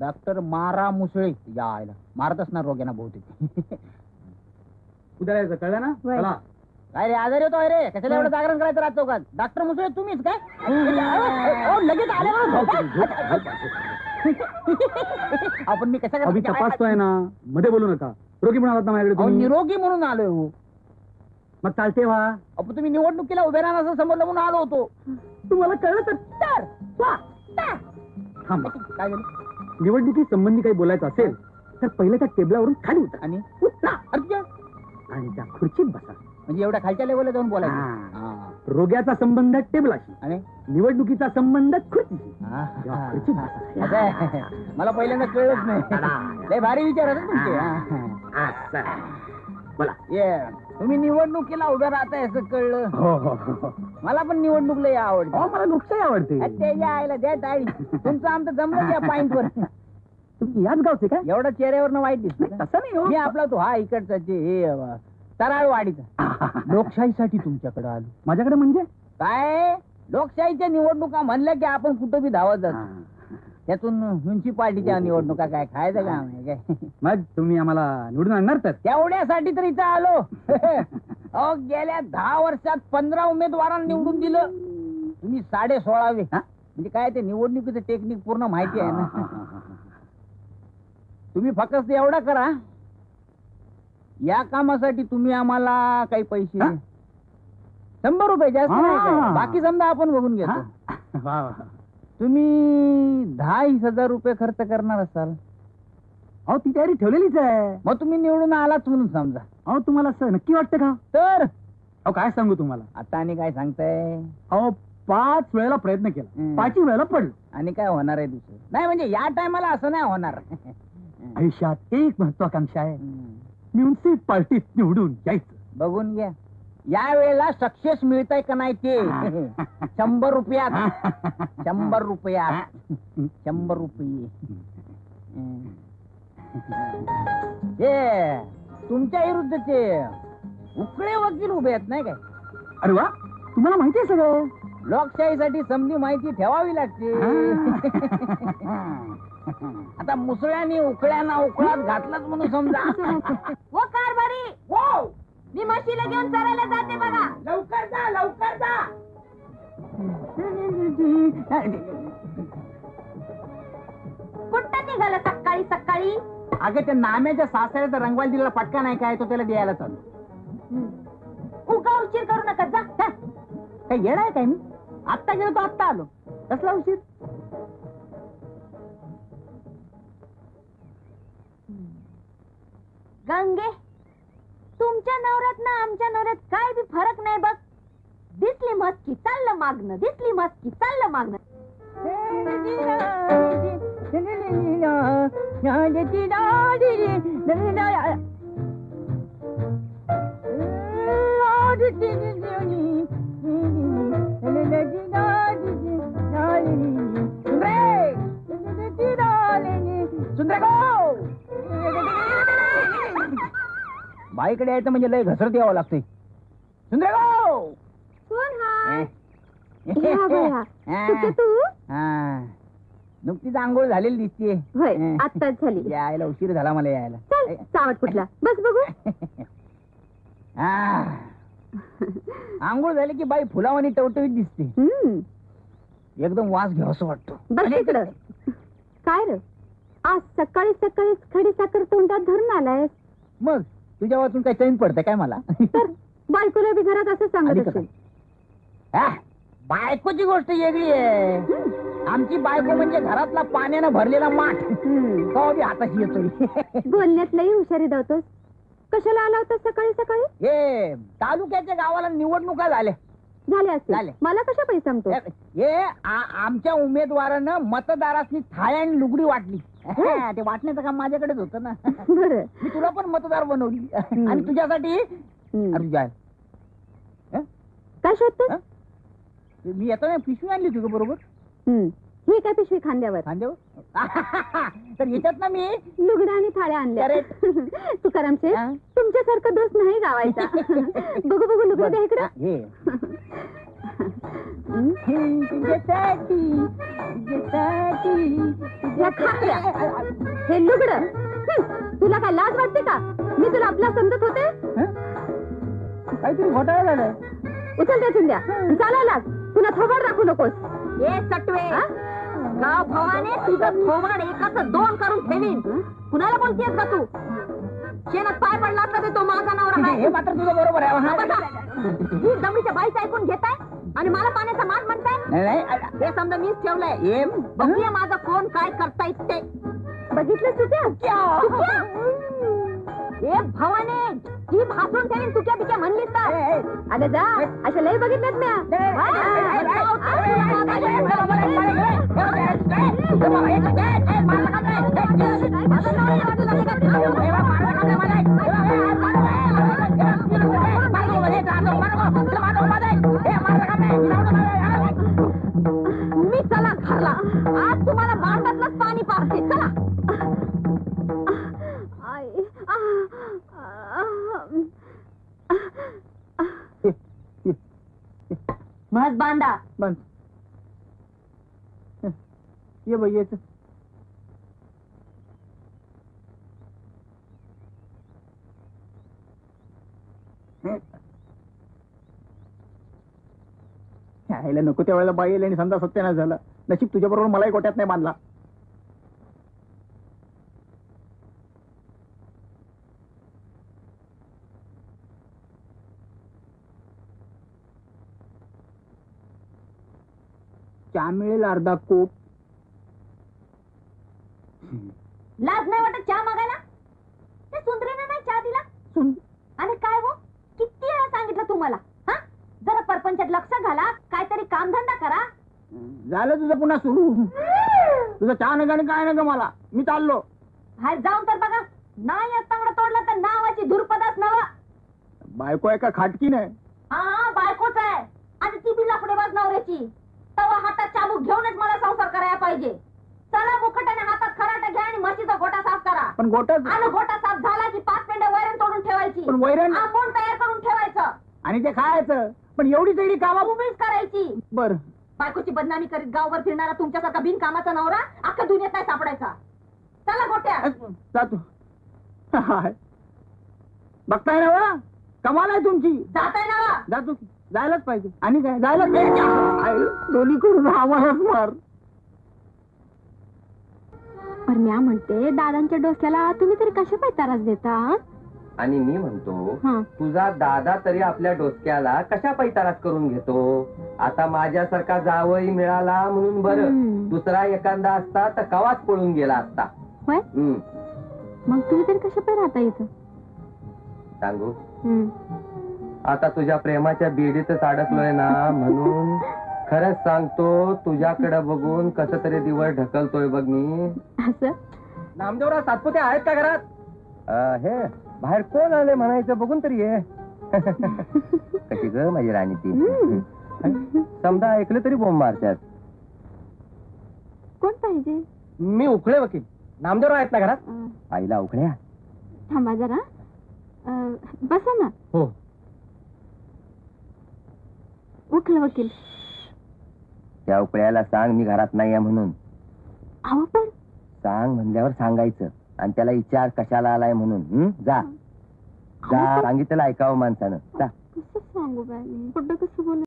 Doctor मारा मुसळे या आयला मारत असणार रोग्यांना बहुतेक. उद्या यायचं कळलं ना? चला. काय रे आजारी होतो रे कशाला एवढं जागरण करायचं रात चौकात? डॉक्टर मुसळे तुम्हीच काय? लगेच आले आपण मी कशा अभि तपासतोय ना, मध्ये बोलू नका. रोगी म्हणून आलात ना माझ्याकडे तुम्ही? निरोगी म्हणून आलोय हो. मग चालते व्हा. आपण तुम्ही निवडणुकीला उभे राहणार असं समजलं म्हणून आलो होतो. तुम्हाला कळलं तर थांबा. काय झालं? निवडणुकी संबंधी काही बोलायचं असेल तर पहिले त्या टेबलावरून खाली उतरा आणि आणि त्या खुर्चीत बसा. म्हणजे एवढ्या खालच्या लेवलला जाऊन बोलायचं. रोग्याचा संबंध टेबलाशी आणि निवडणुकीचा संबंध खुर्चीशी. मला पहिल्यांदा कळलंच नाही. लय भारी विचार होते तुमचे. बोला. तुम्ही निवडणुकीला उभं राहताय असं कळलं. मला पण निवडणूक लय आवडते. मला लोकशाही आवडते. यायला द्या टाळी. तुमचं आमचं जमलं त्या पॉइंट वर. तुम्ही याच गावचे का? एवढं चेहऱ्यावर वाईट दिसत तसं नाही. मी आपला तो हा इकडचा हे तराळवाडीचा. लोकशाहीसाठी तुमच्याकडे आलो. माझ्याकडे म्हणजे काय? लोकशाहीच्या निवडणुका म्हणलं की आपण कुठं बी धावत जातो. त्यातून म्युन्सिपाल्टीच्या निवडणुका काय खायचं काम आहे काय? मग तुम्ही आम्हाला निवडून आणणार तर? तेवढ्यासाठी तर इथं आलो. गेल्या 10 वर्षात 15 उमेदवारांना निवडून दिलं. तुम्ही 16वे. म्हणजे काय ते निवडणुकीचं टेक्निक पूर्ण माहिती आहे ना. तुम्ही फक्त एवढा करा, या कामासाठी तुम्ही आम्हाला काही पैसे 100 रुपये जास्त नाही, बाकी समजा आपण बघून घेतो. तुम्ही 10,000 रुपये खर्च करणार असाल. अहो ती तयारी ठेवलेलीच आहे. मग तुम्ही निवडून आलाच म्हणून समजा. अहो तुम्हाला असं नक्की वाटतं का? तर अहो काय सांगू तुम्हाला. आता आणि काय सांगताय? अहो 5 वेळेला प्रयत्न केला, 5वी वेळेला पडलो. आणि काय होणार आहे दुसरं? नाही म्हणजे या टायमाला असं नाही होणार. आयुष्यात एक महत्वाकांक्षा आहे, म्युन्सिपाल्टीत निवडून यायचं. बघून घ्या या वेळेला सक्सेस मिळतंय का नाही ते. 100 रुपयात 100 रुपयात 100 रुपये. हे तुमच्या विरुद्धचे उकळे वकील उभे आहेत नाही काय? अरे वा, तुम्हाला माहिती आहे सगळं. लोकशाहीसाठी समधी माहिती ठेवावी लागते. आता मुसळ्याने उकळ्यांना उकळात घातलाच म्हणून समजा. वो कारभारी, हो मी म्हशीला घेऊन चरायला जाते बघा. लवकर जा लवकर जा. कुठं निघाला सकाळी सकाळी? अगं त्या नाम्याच्या सासऱ्याचा रंगवाल दिलेला पटका नाही काय, तो त्याला द्यायला चालू. उगा उशीर करू नका जा. काही येणार काय? मी आत्ता गेलो तो आत्ता आलो. कसला उशीर? गंगे, तुमच्या नवऱ्यात ना आमच्या नवऱ्यात काय बी फरक नाही बघ. दिसली मस्की चाललं मागणं, दिसली मस्की चाललं मागणं. बाईकडे यायचं म्हणजे लय घसरत यावं लागतंय. सुंदरेगाव कोण हा? तू नुकतीच आंघोळ झालेली दिसतीये. होय, आत्ताच झाली. यायला उशीर झाला मला यायला. सावट कुठला? बस बघू. आंघोळ झाली की बाई फुलावानी टवटवीत दिसते. एकदम वास घ्यावंसं वाटतो. बस इकडं. काय रे, आज सकाळी सकाळी खडी साखर तोंडात धरून आलाय. मग तुझ्या वाचून काही चैन पडतंय काय मला? तर बायकोला बी घरात असं सांगत असेल. बायकोची गोष्ट वेगळी आहे. आमची बायको म्हणजे घरातला पाण्यानं भरलेला माठ. कवा बी हाताशी येतोय. बोलण्यात लई हुशारी दावतोस. कशाला आला होता सकाळी सकाळी? हे तालुक्याच्या गावाला निवडणुका झाल्या. झाले असते. मला कशा पैसे सांगतो? हे आमच्या उमेदवारानं मतदारांनी थाळ्या आणि लुगडी वाटली. ते वाटण्याचं काम माझ्याकडेच होतं ना. बरं, मी तुला पण मतदार बनवली आणि तुझ्यासाठी तुझ्या काय शोधतोस? मी येतो ना, पिशवी आणली तुझं बरोबर. ही काय पिशवी खांद्यावर? तर याच्यात ना मी लुगडा आणि थाळ्या आणल्या. तुकाराम शेठ, तुमच्यासारखा दोस्त नाही गावायचा. बघू बघू लुगडा द्या इकडे. तुझ्यासाठी या खाकऱ्या, हे लुगडं, तुला काय लाज वाटते का? मी तुला आपला समजत होते. काहीतरी घोटाळा झालाय. उचल त्या चिंध्या, चालायला लाग. पुन्हा थोबाड राखू नकोस. ए सटवे, गाव भवाने तुझं थोबाड एकाच दोन करून ठेवीन. कुणाला बोलतेस का तू? शेणात पाय पडला असता ते तो माझा नवरा हे मात्र तुझं बरोबर आहे. ही जमिनीच्या बाईच ऐकून घेताय आणि मला पाण्याचा मान म्हणताय. नाही हे समजा मीच ठेवलंय. बघूया माझं कोण काय करतायत ते. बघितलं तुझ्या ए भवाने, ही भासून ठेवीन तुझ्या बिक्या म्हणलीस तर. अरे जा, अशा लय बघितल्यात म्या. तुम्ही चला घरला. आज तुम्हाला भारतातलंच पाणी पाहते. चला. मस्त बांधा. बंद. ये बाई येत. यायला नको त्या वेळेला बाई येईल आणि समजा सत्यानाश झाला. नशीब तुझ्या बरोबर मलाही गोट्यात नाही बांधला. चहा मिळेल अर्धा कोप. लाज नाही वाटत चहा मागायला? त्या सुंदरीने नाही चहा दिला. आणि काय हो, किती वेळा सांगितलं तुम्हाला? हा, जरा परपंचात लक्ष घाला, काहीतरी कामधंदा करा. झालं तुझं पुन्हा सुरू. तुझं चहा नका आणि काय नका मला. मी चाललो. बाहेर जाऊन तर बघा. नाही तांगडा तोडला तर नावाची धुरपदाच नवा. बायको आहे का खाटकी नाही? हा, बायकोच आहे. आणि ती बी लफडेबाज नवऱ्याची. तवा हातात चाबूक घेऊनच मला संसार करायला पाहिजे. चला मुकटाने हातात खराटा घ्या आणि म्हशीचा गोटा साफ करा. पण गोटच. आणि गोटा साफ झाला की 5 पेंड्या वैरण तोडून ठेवायची. पण वैरण आंबोण तयार करून ठेवायचं. आणि ते खायचं. पण एवढी तेवढी कामा उभीच करायची. बर. बायकोची बदनामी करीत गावभर फिरणारा तुमच्यासारखा बिनकामाचा नवरा अख्खा दुनियेत नाही सापडायचा. चला गोट्या. जातो. बघताय ना वा, कमाल आहे तुमची. जाताय ना? जातो की. जायलाच पाहिजे. आणि काय जायलाच पाहिजे. दोन्ही करून आम्हालाच मार. पण म्या म्हणते, दादांच्या डोक्याला तुम्ही तरी कशा पाय त्रास देता? आणि मी म्हणतो, हं. तुझा दादा तरी आपल्या डोसक्याला कशा पैतारात करून घेतो? आता माझ्यासारखा जावई मिळाला म्हणून बरं. हम्म. दुसरा एखादा असता तर कवाच पळून गेला असता. होय? हम्म. मग तुम्ही तरी कशा पाय राहता इथं? सांगू, हम्म. आता तुझ्या प्रेमाच्या बेडीतच अडकलोय ना, म्हणून खरंच सांगतो, तुझ्याकडे बघून कस तरी दिवस ढकलतोय बघ मी. असं? नामदेवराव सातपुते आहेत का घरात? हे बाहेर कोण आले म्हणायचं बघून तरी ये. कशी ग माझी राणी ती. समजा ऐकलं तरी बोंब मारतात. कोण पाहिजे? मी उखळे वकील. नामदेवराव आहेत ना घरात? आईला उकड्या. थांबा जरा. बसा ना. हो. उठलं वकील. त्या उकड्याला सांग मी घरात नाहीये म्हणून. अहो पण सांग म्हणल्यावर सांगायचं आणि त्याला विचार कशाला आलाय म्हणून. जा जा, सांगितलं ऐकावं माणसानं. जा. कसं सांगू बाई, कुठं कसं बोल